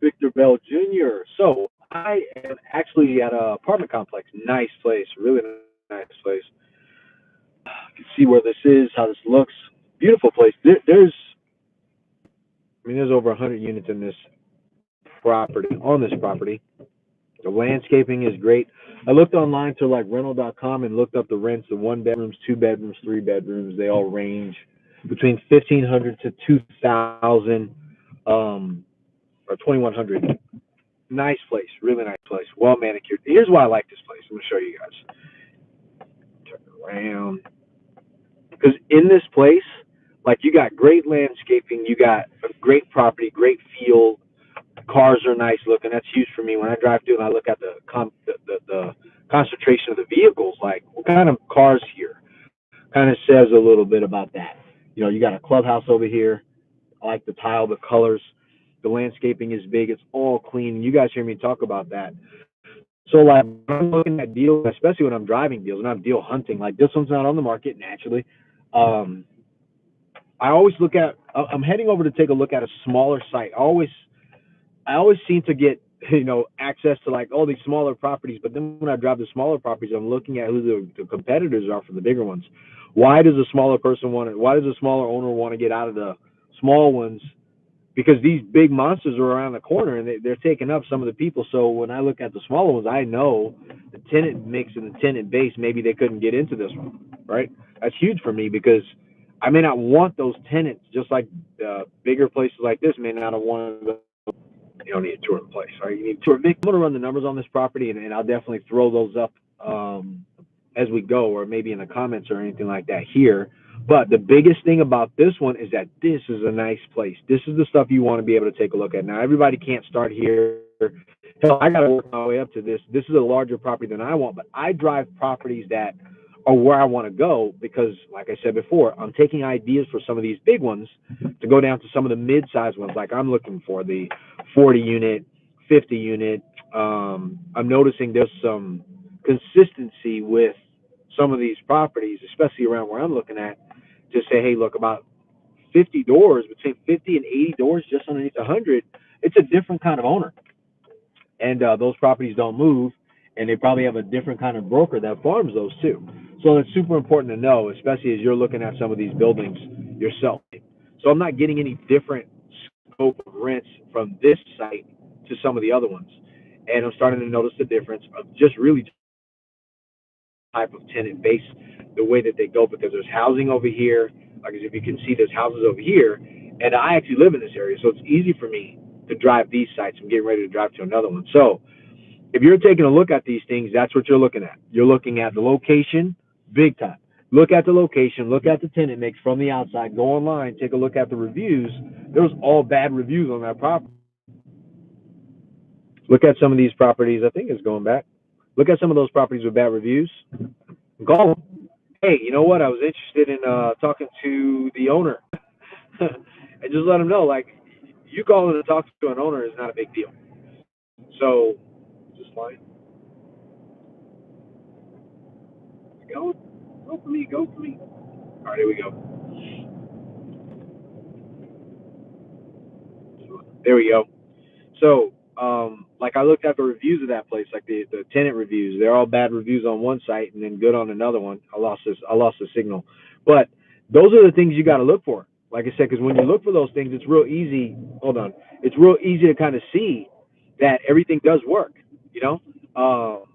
Victor Bell Jr. So I am actually at a apartment complex. Nice place, really nice place. You can see where this is, how this looks. Beautiful place. There's over 100 units in this property, on this property. The landscaping is great. I looked online to like rental.com and looked up the rents, the one bedrooms, two bedrooms, three bedrooms. They all range between 1,500 to 2,000, or 2,100. Nice place, really nice place, well manicured. Here's why I like this place. I'm gonna show you guys. Turn around, because in this place, like you got great landscaping, you got a great property, great feel. Cars are nice looking. That's huge for me. When I drive through and I look at the concentration of the vehicles, like what kind of cars here, kind of says a little bit about that. You got a clubhouse over here. I like the tile, the colors. The landscaping is big. It's all clean. You guys hear me talk about that. So like when I'm looking at deals, especially when I'm driving deals and I'm deal hunting, like this one's not on the market naturally. Um, I always look at. I'm heading over to take a look at a smaller site. I always seem to get access to like all these smaller properties, but then when I drive the smaller properties, I'm looking at who the competitors are for the bigger ones. Why does a smaller person want to? Why does a smaller owner want to get out of the small ones? Because these big monsters are around the corner and they're taking up some of the people. So when I look at the smaller ones, I know the tenant mix and the tenant base. Maybe they couldn't get into this one, right? That's huge for me because I may not want those tenants, just like bigger places like this may not have wanted. You don't need a tour of the place, right? You need a tour. I'm going to run the numbers on this property, and I'll definitely throw those up as we go, or maybe in the comments or anything like that here. But the biggest thing about this one is that this is a nice place. This is the stuff you want to be able to take a look at. Now, everybody can't start here. Hell, I got to work my way up to this. This is a larger property than I want, but I drive properties that are where I want to go because, like I said before, I'm taking ideas for some of these big ones to go down to some of the mid-sized ones. Like I'm looking for the 40 unit, 50 unit. I'm noticing there's some consistency with some of these properties, especially around where I'm looking at, to say, hey, look, about 50 doors, between 50 and 80 doors, just underneath 100, it's a different kind of owner. And those properties don't move, and they probably have a different kind of broker that farms those too. So it's super important to know, especially as you're looking at some of these buildings yourself. So I'm not getting any different scope of rents from this site to some of the other ones. And I'm starting to notice the difference of just really type of tenant base, the way that they go, because there's housing over here. Like if you can see, there's houses over here, and I actually live in this area, so it's easy for me to drive these sites. I'm getting ready to drive to another one. So if you're taking a look at these things, that's what you're looking at. You're looking at the location, big time. Look at the location, look at the tenant mix from the outside. Go online, take a look at the reviews. There was all bad reviews on that property. Look at some of these properties. I think it's going back. Look at some of those properties with bad reviews. Call them. Hey, you know what? I was interested in talking to the owner, and just let them know, like, you calling to talk to an owner is not a big deal. So, just fine. Go, go for me, go for me. All right, here we go. There we go. So, like I looked at the reviews of that place, like the tenant reviews. They're all bad reviews on one site and then good on another one. I lost the signal. But those are the things you got to look for. Like I said, because when you look for those things, it's real easy. Hold on, it's real easy to kind of see that everything does work. You know,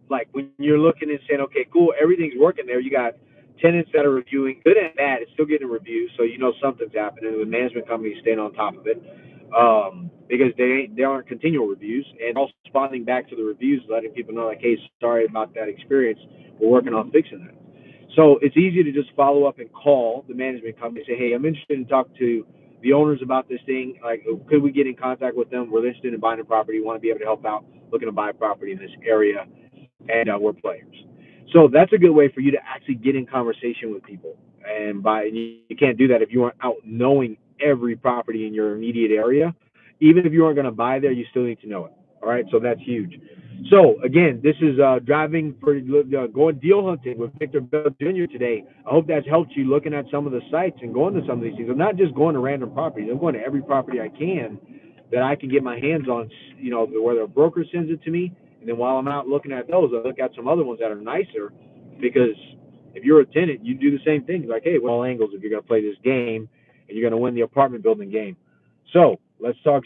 like when you're looking and saying, okay, cool, everything's working there. You got tenants that are reviewing, good and bad. It's still getting reviews, so you know something's happening. The management company is staying on top of it because they aren't continual reviews, and also responding back to the reviews, letting people know like, hey, sorry about that experience. We're working on fixing that. So it's easy to just follow up and call the management company and say, hey, I'm interested in talking to the owners about this thing. Like, could we get in contact with them? We're interested in buying a property. Want to be able to help out, looking to buy a property in this area, and we're players. So that's a good way for you to actually get in conversation with people. And you can't do that if you aren't out knowing every property in your immediate area. Even if you aren't going to buy there, you still need to know it. All right, so that's huge. So again, this is driving for going deal hunting with Victor Bell Jr. today. I hope that's helped you looking at some of the sites and going to some of these things. I'm not just going to random properties. I'm going to every property I can that I can get my hands on, you know, whether a broker sends it to me, and then while I'm out looking at those, I look at some other ones that are nicer, because if you're a tenant, you do the same thing. Like, hey, what all angles if you're going to play this game and you're going to win the apartment building game. So let's talk